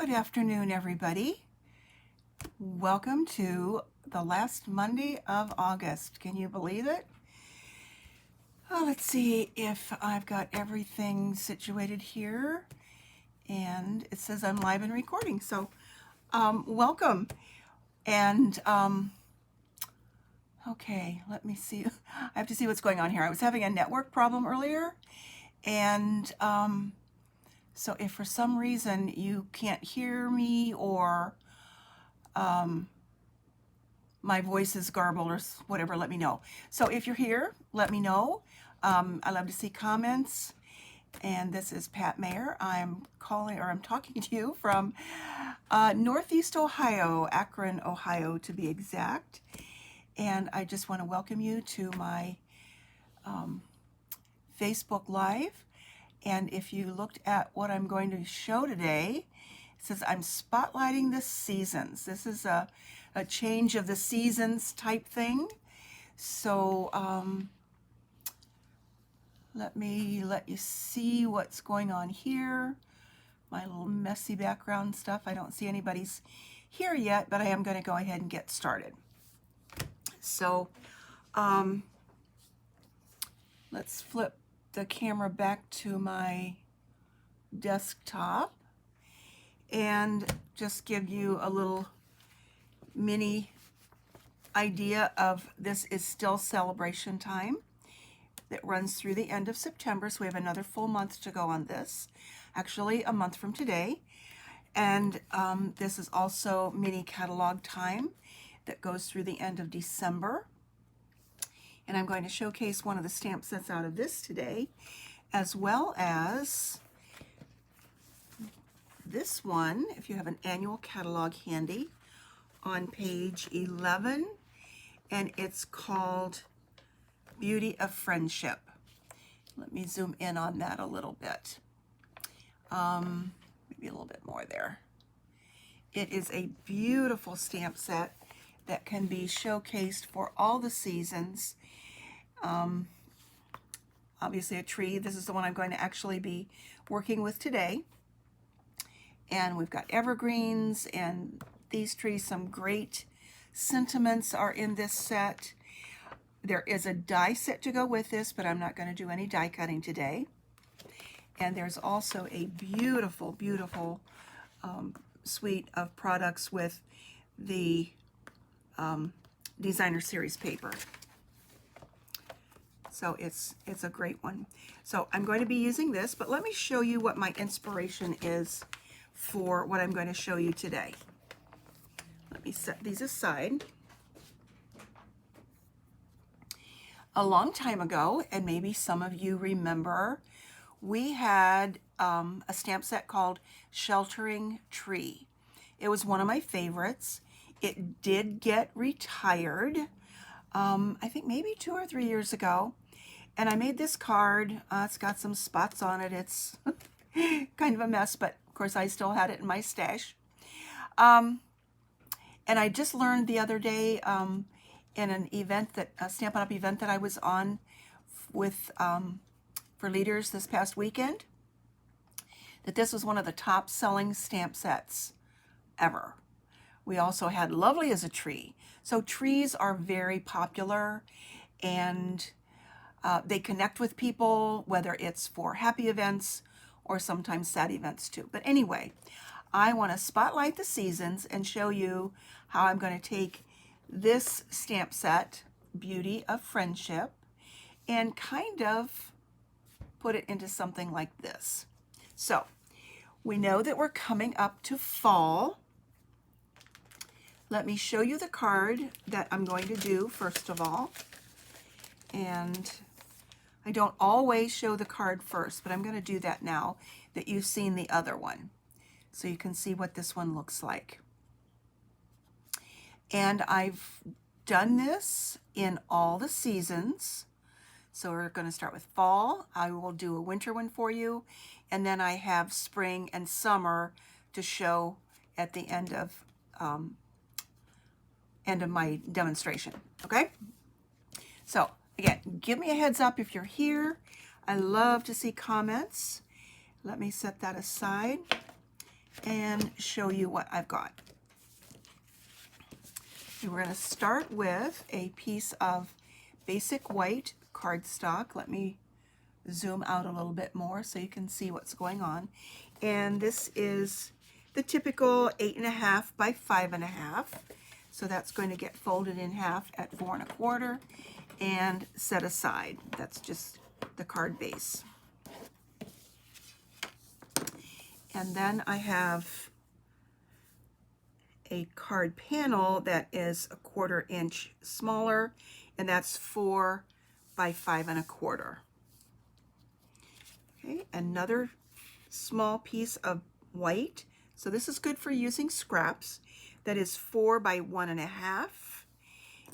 Good afternoon, everybody. Welcome to the last Monday of August. Can you believe it? Oh, let's see if I've got everything situated here. And it says I'm live and recording. So welcome. And okay, let me see. I have to see what's going on here. I was having a network problem earlier. And so if for some reason you can't hear me or my voice is garbled or whatever, let me know. So if you're here, let me know. I love to see comments. And this is Pat Mayer. I'm talking to you from Northeast Ohio, Akron, Ohio to be exact. And I just want to welcome you to my Facebook Live. And if you looked at what I'm going to show today, it says I'm spotlighting the seasons. This is a change of the seasons type thing. So let me let you see what's going on here. My little messy background stuff. I don't see anybody's here yet, but I am going to go ahead and get started. So let's flip the camera back to my desktop and just give you a little mini idea of this is still celebration time that runs through the end of September. So we have another full month to go on this, actually a month from today. And this is also mini catalog time that goes through the end of December. And I'm going to showcase one of the stamp sets out of this today, as well as this one, if you have an annual catalog handy, on page 11, and it's called Beauty of Friendship. Let me zoom in on that a little bit. Maybe a little bit more there. It is a beautiful stamp set that can be showcased for all the seasons. Obviously a tree. This is the one I'm going to actually be working with today. And we've got evergreens and these trees. Some great sentiments are in this set. There is a die set to go with this, but I'm not going to do any die cutting today. And there's also a beautiful, beautiful suite of products with the designer series paper. So it's a great one. So I'm going to be using this, but let me show you what my inspiration is for what I'm going to show you today. Let me set these aside. A long time ago, and maybe some of you remember, we had a stamp set called Sheltering Tree. It was one of my favorites. It did get retired, I think maybe 2 or 3 years ago. And I made this card. It's got some spots on it. It's kind of a mess, but of course I still had it in my stash. And I just learned the other day in an event, a Stampin' Up! Event that I was on with for leaders this past weekend, that this was one of the top selling stamp sets ever. We also had Lovely as a Tree. So trees are very popular, and they connect with people, whether it's for happy events or sometimes sad events too. But anyway, I want to spotlight the seasons and show you how I'm going to take this stamp set, Beauty of Friendship, and kind of put it into something like this. So we know that we're coming up to fall. Let me show you the card that I'm going to do first of all. And I don't always show the card first, but I'm going to do that now that you've seen the other one, so you can see what this one looks like. And I've done this in all the seasons. So we're going to start with fall. I will do a winter one for you, and then I have spring and summer to show at the end of my demonstration. Okay? So again, give me a heads up if you're here. I love to see comments. Let me set that aside. and show you what I've got. And we're going to start with a piece of basic white cardstock. Let me zoom out a little bit more so you can see what's going on. And this is the typical 8.5 by 5.5. So that's going to get folded in half at 4 1/4 and set aside. That's just the card base. And then I have a card panel that is 1/4 inch smaller, and that's 4 by 5 1/4. Okay, another small piece of white. So this is good for using scraps. That is 4 by 1 1/2,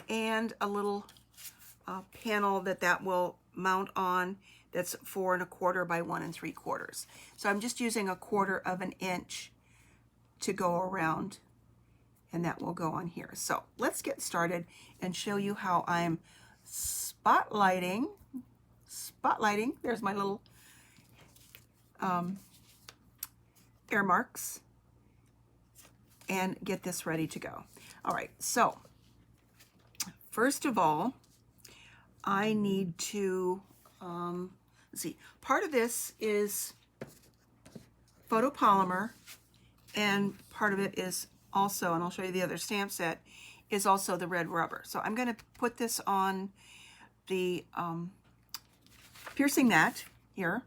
and a little panel that will mount on. That's 4 1/4 by 1 3/4. So I'm just using 1/4 of an inch to go around, and that will go on here. So let's get started and show you how I'm spotlighting. There's my little air marks, and get this ready to go. All right, so first of all, I need to, let's see, part of this is photopolymer, and part of it is also, and I'll show you the other stamp set, is also the red rubber. So I'm going to put this on the piercing mat here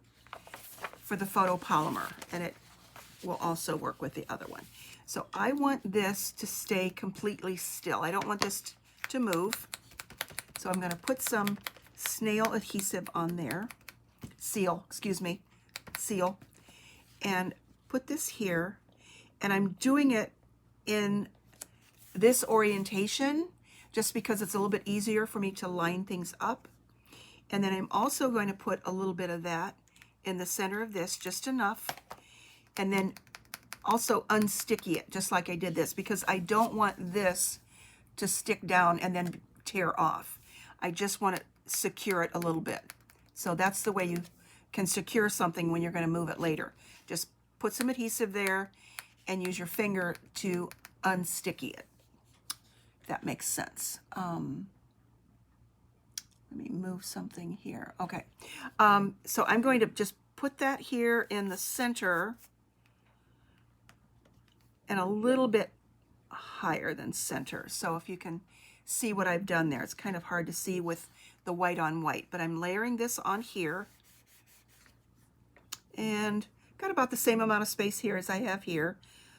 for the photopolymer, and it will also work with the other one. So I want this to stay completely still. I don't want this to move. So I'm going to put some snail adhesive on there, seal, and put this here. And I'm doing it in this orientation just because it's a little bit easier for me to line things up. And then I'm also going to put a little bit of that in the center of this, just enough, and then also unsticky it just like I did this, because I don't want this to stick down and then tear off. I just want to secure it a little bit. So that's the way you can secure something when you're going to move it later. Just put some adhesive there and use your finger to unsticky it. If that makes sense. Let me move something here. Okay. So I'm going to just put that here in the center and a little bit higher than center. So if you can see what I've done there, it's kind of hard to see with the white on white, but I'm layering this on here and got about the same amount of space here as I have here,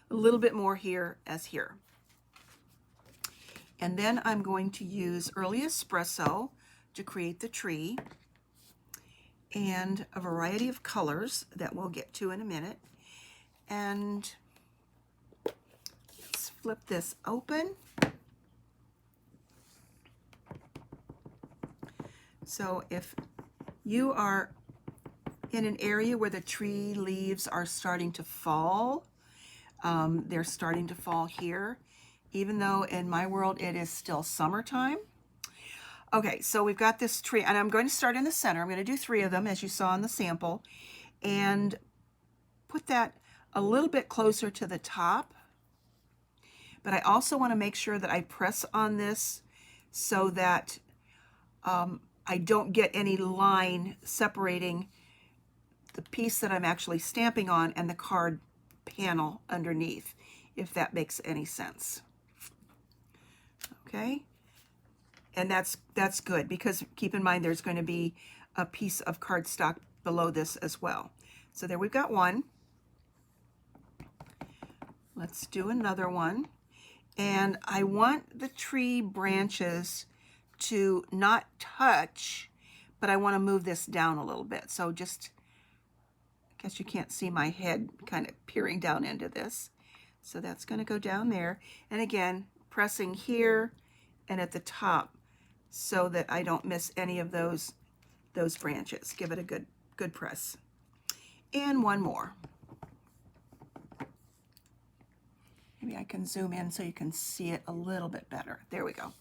a little bit more here as here. And then I'm going to use Early Espresso to create the tree, and a variety of colors that we'll get to in a minute. And let's flip this open. So if you are in an area where the tree leaves are starting to fall, they're starting to fall here, even though in my world it is still summertime. Okay, so we've got this tree, and I'm going to start in the center. I'm going to do 3 of them, as you saw in the sample, and put that a little bit closer to the top. But I also want to make sure that I press on this so that I don't get any line separating the piece that I'm actually stamping on and the card panel underneath, if that makes any sense. Okay. And that's good, because keep in mind there's going to be a piece of cardstock below this as well. So there we've got one. Let's do another one. And I want the tree branches to not touch, but I want to move this down a little bit. So just, I guess you can't see my head kind of peering down into this. So that's going to go down there. And again, pressing here and at the top, so that I don't miss any of those branches. Give it a good press. And one more. Maybe I can zoom in so you can see it a little bit better. There we go.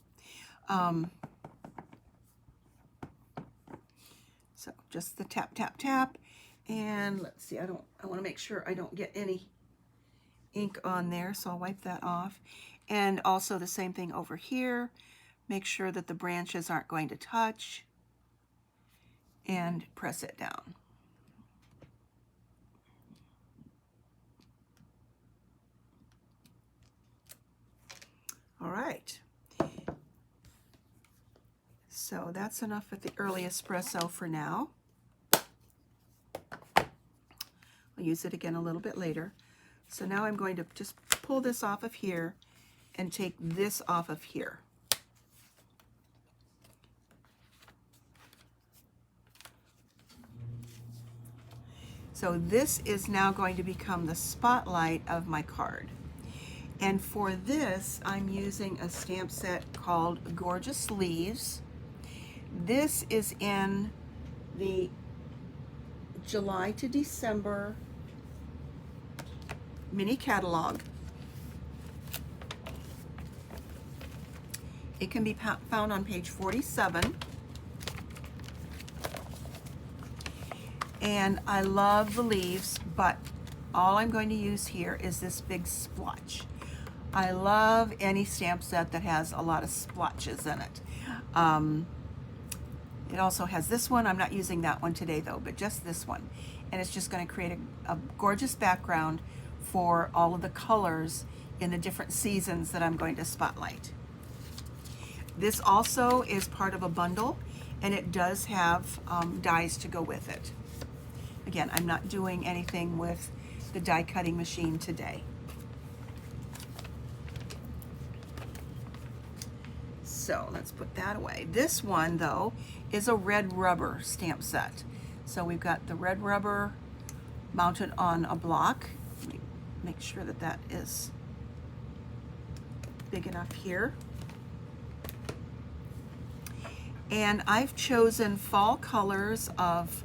So just the tap, tap, tap. And let's see, I want to make sure I don't get any ink on there, so I'll wipe that off. And also the same thing over here. Make sure that the branches aren't going to touch, and press it down. All right. So that's enough with the early espresso for now. I'll use it again a little bit later. So now I'm going to just pull this off of here and take this off of here. So this is now going to become the spotlight of my card. And for this, I'm using a stamp set called Gorgeous Leaves. This is in the July to December mini catalog. It can be found on page 47. And I love the leaves, but all I'm going to use here is this big splotch. I love any stamp set that has a lot of splotches in it. It also has this one. I'm not using that one today though, but just this one. And it's just going to create a gorgeous background for all of the colors in the different seasons that I'm going to spotlight. This also is part of a bundle, and it does have dies to go with it. Again, I'm not doing anything with the die cutting machine today. So let's put that away. This one though is a red rubber stamp set. So we've got the red rubber mounted on a block. Let me make sure that that is big enough here. And I've chosen fall colors of,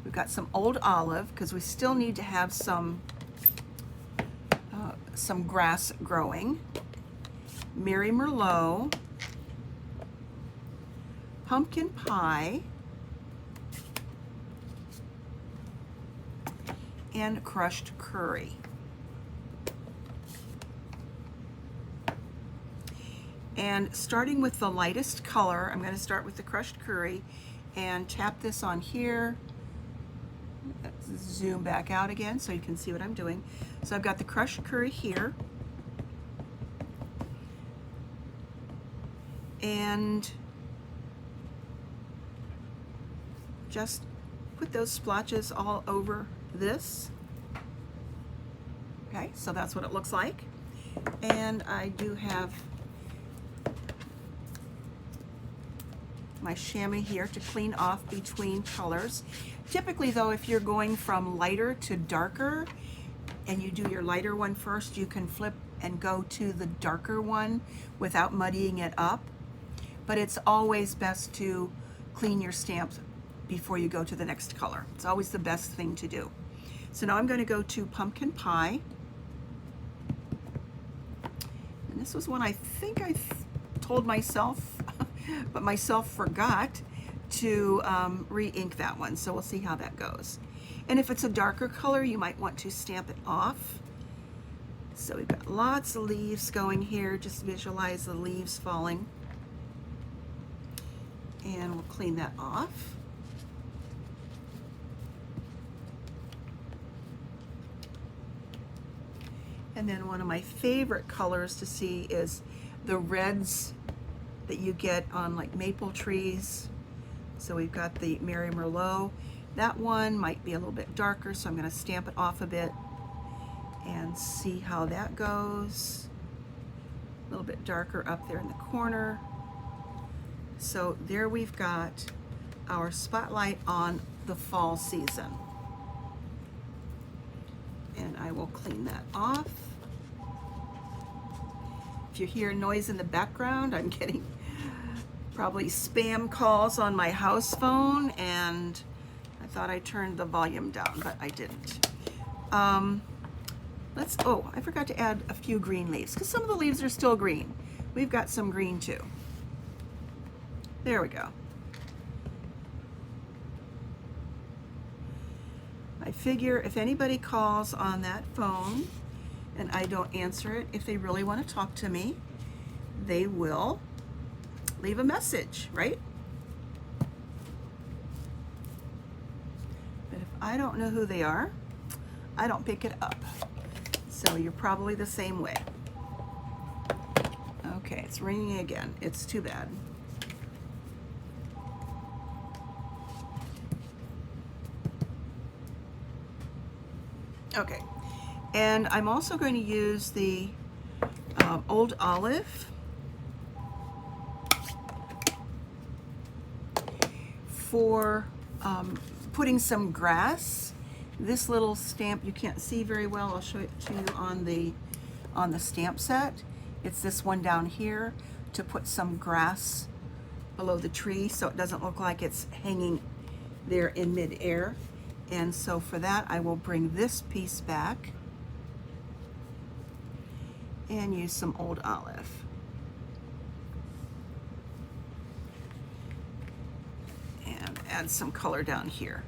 we've got some old olive, because we still need to have some grass growing, Mary Merlot, pumpkin pie, and crushed curry. And starting with the lightest color, I'm going to start with the crushed curry and tap this on here. Let's zoom back out again so you can see what I'm doing. So I've got the crushed curry here. And just put those splotches all over this. Okay, so that's what it looks like. And I do have my chamois here to clean off between colors. Typically though, if you're going from lighter to darker and you do your lighter one first, you can flip and go to the darker one without muddying it up. But it's always best to clean your stamps before you go to the next color. It's always the best thing to do. So now I'm going to go to pumpkin pie. And this was one I think I told myself but myself forgot to re-ink that one, so we'll see how that goes. And if it's a darker color, you might want to stamp it off. So we've got lots of leaves going here. Just visualize the leaves falling. And we'll clean that off. And then one of my favorite colors to see is the reds that you get on like maple trees. So we've got the Mary Merlot. That one might be a little bit darker, so I'm going to stamp it off a bit and see how that goes. A little bit darker up there in the corner. So there we've got our spotlight on the fall season. And I will clean that off. If you hear noise in the background, I'm getting probably spam calls on my house phone, and I thought I turned the volume down, but I didn't. Oh, I forgot to add a few green leaves, because some of the leaves are still green. We've got some green too. There we go. I figure if anybody calls on that phone, and I don't answer it, if they really want to talk to me, they will leave a message, right? But if I don't know who they are, I don't pick it up. So you're probably the same way. Okay, it's ringing again. It's too bad. Okay, and I'm also going to use the Old Olive for putting some grass. This little stamp you can't see very well. I'll show it to you on the stamp set. It's this one down here to put some grass below the tree so it doesn't look like it's hanging there in midair. And so for that, I will bring this piece back and use some Old Olive. And add some color down here.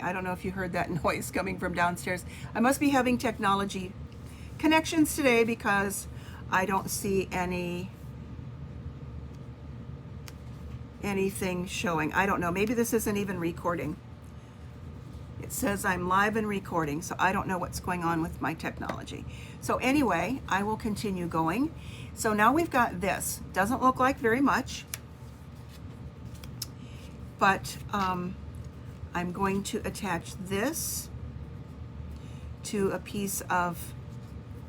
I don't know if you heard that noise coming from downstairs. I must be having technology connections today because I don't see anything showing. I don't know. Maybe this isn't even recording. It says I'm live and recording, so I don't know what's going on with my technology. So anyway, I will continue going. So now we've got this. Doesn't look like very much, but I'm going to attach this to a piece of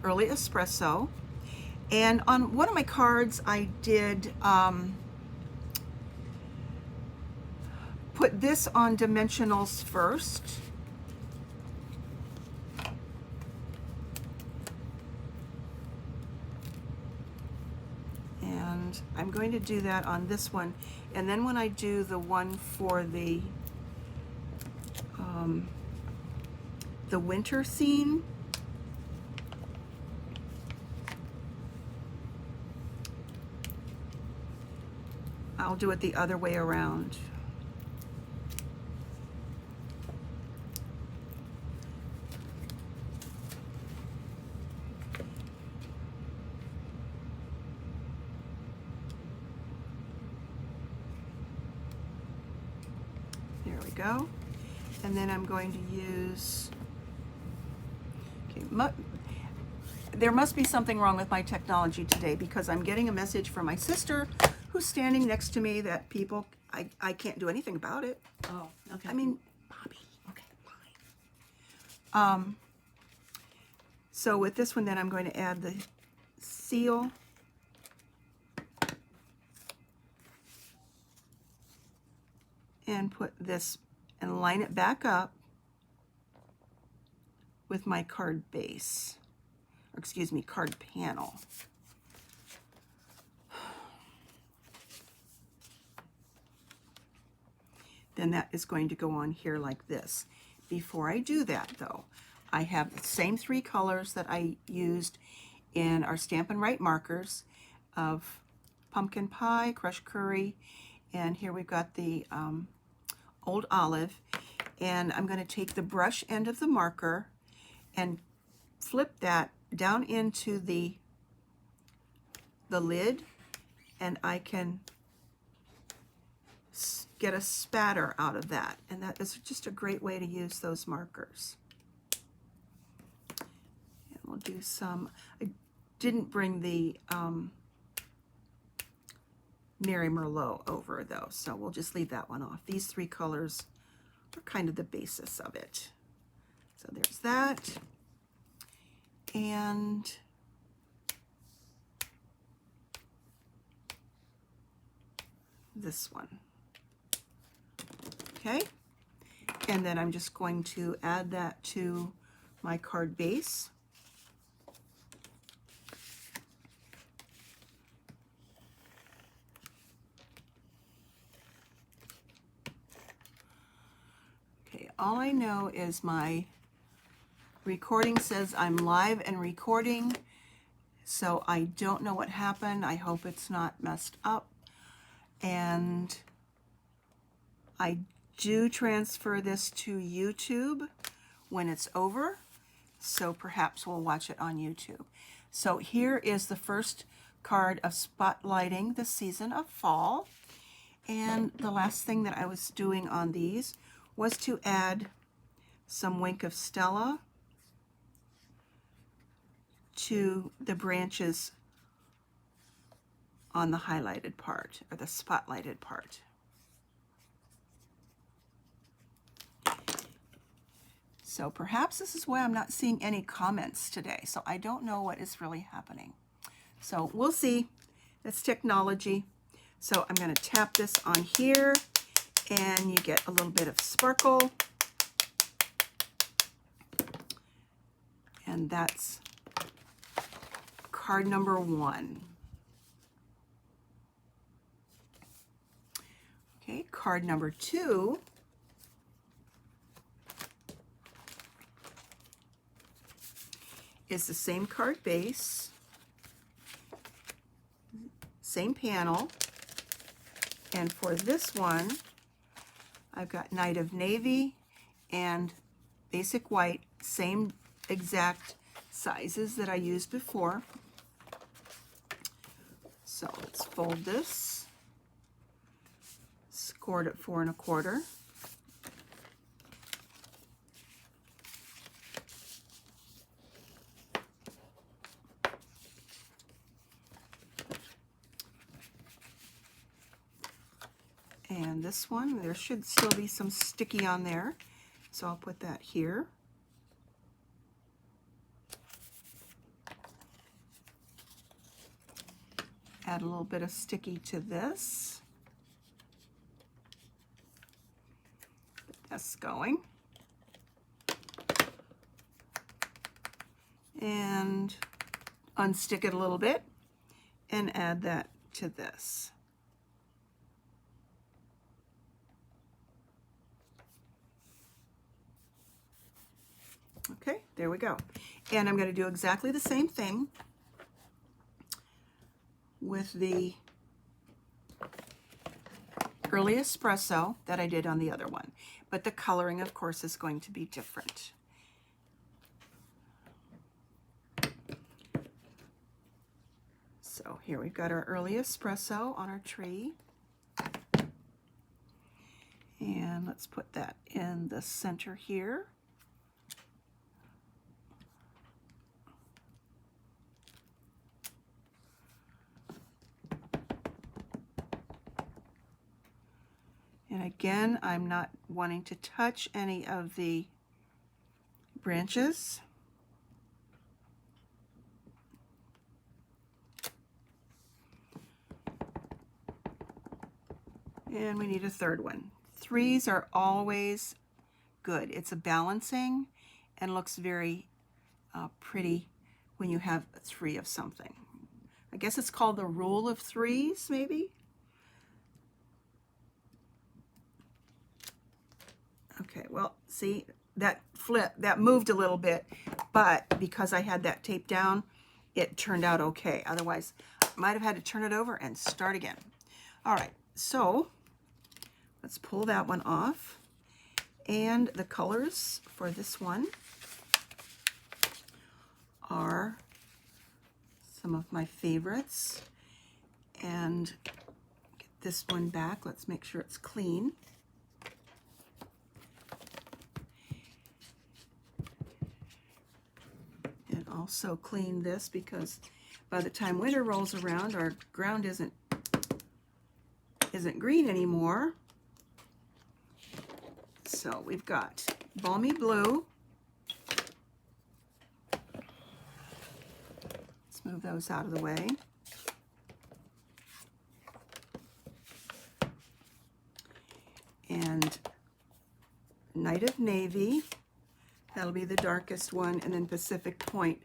early espresso. And on one of my cards, I did put this on dimensionals first. And I'm going to do that on this one. And then when I do the one for the winter scene, I'll do it the other way around. There we go. And then I'm going to use, okay, there must be something wrong with my technology today because I'm getting a message from my sister who's standing next to me that I can't do anything about it. Oh, okay. I mean, Bobby, okay, fine. So with this one then I'm going to add the seal. And put this and line it back up with my card base, or excuse me, card panel. Then that is going to go on here like this. Before I do that though, I have the same three colors that I used in our Stampin' Write markers of pumpkin pie, crushed curry, and here we've got the Old Olive. And I'm going to take the brush end of the marker and flip that down into the lid, and I can get a spatter out of that, and that is just a great way to use those markers. And we'll do some, I didn't bring the Mary Merlot over though, so we'll just leave that one off. These three colors are kind of the basis of it. So there's that. And this one. Okay. And then I'm just going to add that to my card base. all I know is my recording says I'm live and recording, so I don't know what happened. I hope it's not messed up. And I do transfer this to YouTube when it's over, so perhaps we'll watch it on YouTube. So here is the first card of spotlighting the season of fall. And the last thing that I was doing on these was to add some Wink of Stella to the branches on the highlighted part, or the spotlighted part. So perhaps this is why I'm not seeing any comments today. So I don't know what is really happening. So we'll see. It's technology. So I'm going to tap this on here, and you get a little bit of sparkle. And that's card number 1. Okay, card number 2 is the same card base, same panel. And for this one, I've got Night of Navy and Basic White, same exact sizes that I used before. So let's fold this, scored at 4 1/4. And this one, there should still be some sticky on there, so I'll put that here. Add a little bit of sticky to this. Get this going. And unstick it a little bit and add that to this. Okay, there we go. And I'm going to do exactly the same thing with the early espresso that I did on the other one. But the coloring, of course, is going to be different. So here we've got our early espresso on our tree. And let's put that in the center here. And again, I'm not wanting to touch any of the branches. And we need a third one. 3s are always good. It's a balancing and looks very pretty when you have 3 of something. I guess it's called the rule of 3s, maybe? Okay, well, see, that moved a little bit, but because I had that taped down, it turned out okay. Otherwise, I might have had to turn it over and start again. All right, so let's pull that one off. And the colors for this one are some of my favorites. And get this one back. Let's make sure it's clean. And also clean this, because by the time winter rolls around, our ground isn't green anymore. So we've got Balmy Blue. Let's move those out of the way. And Night of Navy. That'll be the darkest one, and then Pacific Point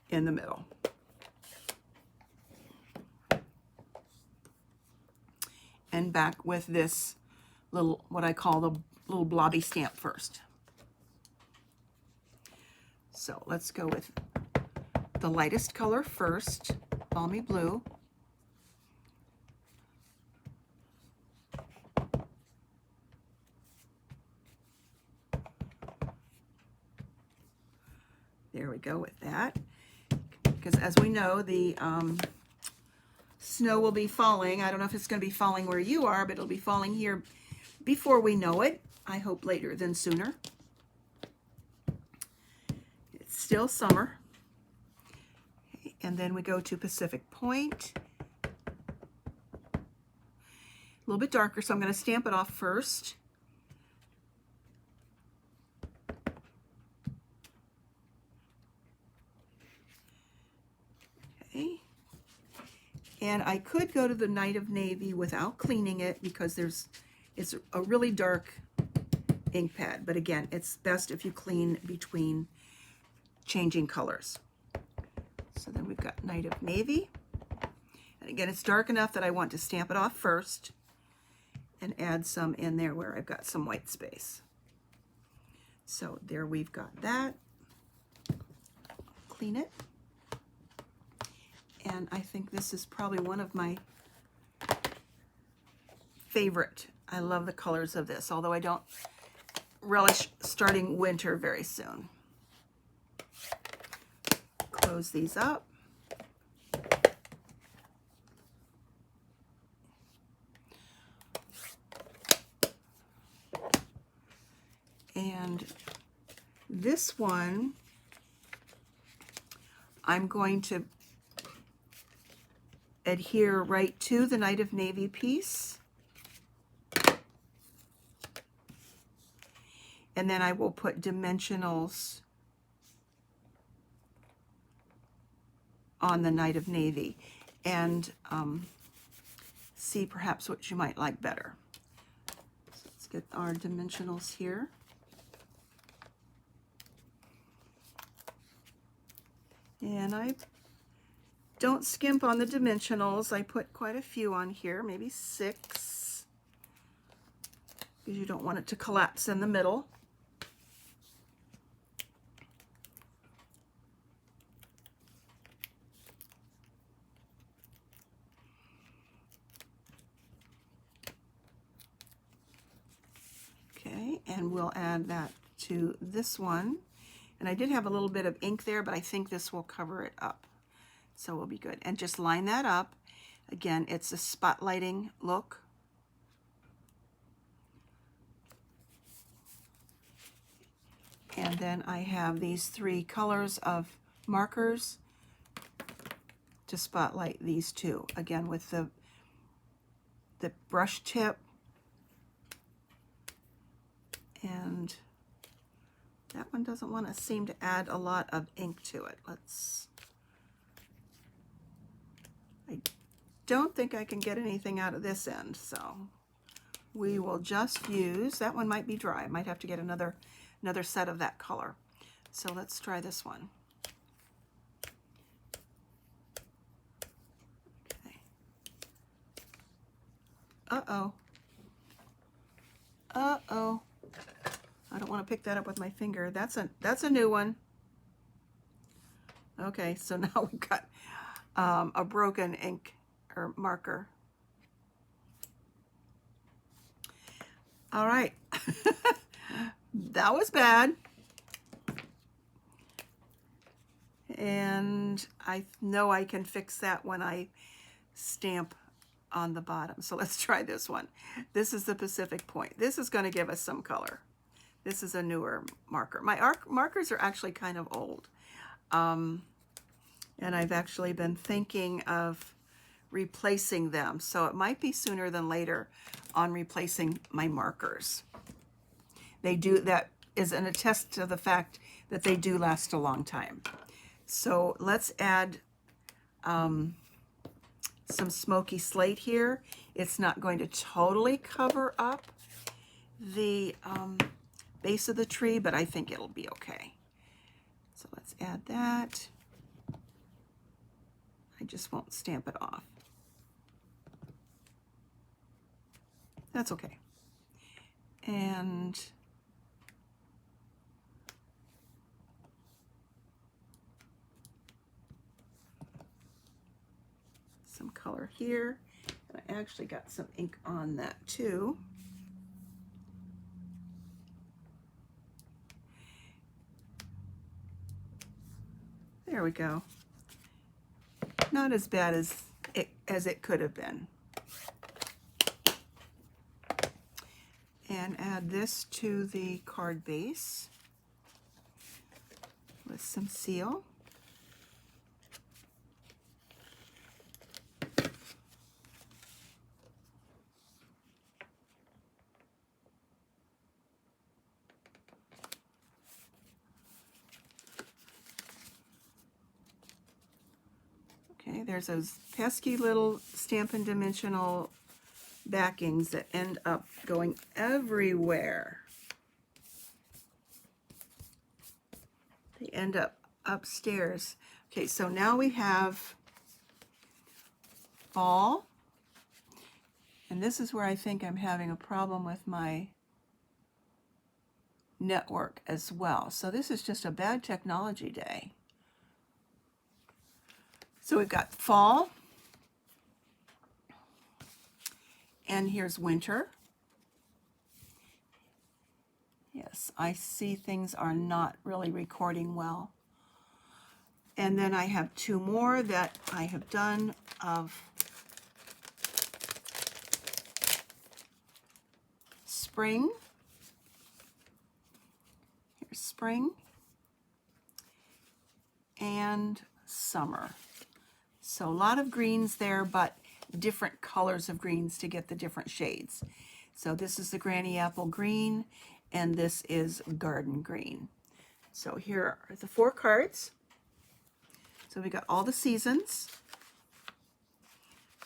in the middle. And back with this little, what I call the little blobby stamp first. So let's go with the lightest color first, Balmy Blue. There we go with that. Because as we know, the snow will be falling. I don't know if it's going to be falling where you are, but it'll be falling here before we know it. I hope later than sooner. It's still summer. Okay, and then we go to Pacific Point. A little bit darker, so I'm going to stamp it off first. Okay. And I could go to the Night of Navy without cleaning it because it's a really dark ink pad. But again, it's best if you clean between changing colors. So then we've got Night of Navy. And again, it's dark enough that I want to stamp it off first and add some in there where I've got some white space. So there we've got that. Clean it. And I think this is probably one of my favorite. I love the colors of this, although I don't relish starting winter very soon. Close these up. And this one, I'm going to adhere right to the Night of Navy piece. And then I will put dimensionals on the Night of Navy and see perhaps what you might like better. So let's get our dimensionals here. And I don't skimp on the dimensionals. I put quite a few on here, maybe 6, because you don't want it to collapse in the middle. Okay, and we'll add that to this one. And I did have a little bit of ink there, but I think this will cover it up. So we'll be good. And just line that up. Again, it's a spotlighting look. And then I have these 3 colors of markers to spotlight these 2. Again, with the brush tip. And that one doesn't want to seem to add a lot of ink to it. I don't think I can get anything out of this end, so we will just use, that one might be dry. I might have to get another set of that color. So let's try this one. Okay. Uh-oh. Uh-oh. I don't want to pick that up with my finger. That's a new one. Okay, so now we've got a broken ink or marker. All right. That was bad. And I know I can fix that when I stamp on the bottom. So let's try this one. This is the Pacific Point. This is going to give us some color. This is a newer marker. My markers are actually kind of old. And I've actually been thinking of replacing them. So it might be sooner than later on replacing my markers. They do, that is an attest to the fact that they do last a long time. So let's add some smoky slate here. It's not going to totally cover up the base of the tree, but I think it'll be okay. So let's add that. I just won't stamp it off. That's okay. And some color here. And I actually got some ink on that too. There we go. Not as bad as it could have been. And add this to the card base with some seal. Okay, there's those pesky little Stampin' dimensional backings that end up going everywhere. They end up upstairs. Okay, so now we have fall. And this is where I think I'm having a problem with my network as well. So this is just a bad technology day. So we've got fall, and here's winter. Yes, I see things are not really recording well. And then I have two more that I have done of spring. Here's spring and summer. So a lot of greens there, but different colors of greens to get the different shades. So this is the Granny Apple Green, and this is Garden Green. So here are the 4 cards. So we got all the seasons.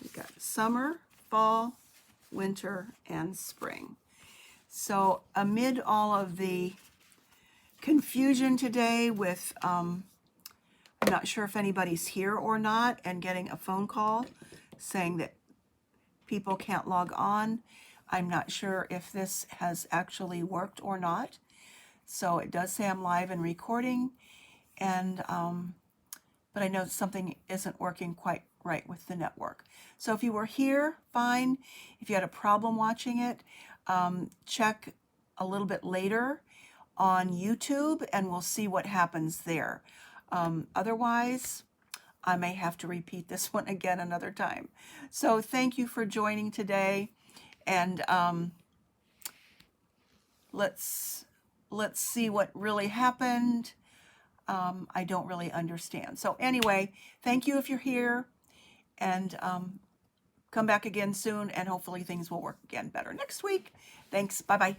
We've got summer, fall, winter, and spring. So amid all of the confusion today with I'm not sure if anybody's here or not, and getting a phone call saying that people can't log on. I'm not sure if this has actually worked or not. So it does say I'm live and recording, and but I know something isn't working quite right with the network. So if you were here, fine. If you had a problem watching it, check a little bit later on YouTube and we'll see what happens there. Otherwise, I may have to repeat this one again another time. So thank you for joining today, and let's see what really happened. I don't really understand. So anyway, thank you if you're here, and come back again soon, and hopefully things will work again better next week. Thanks. Bye-bye.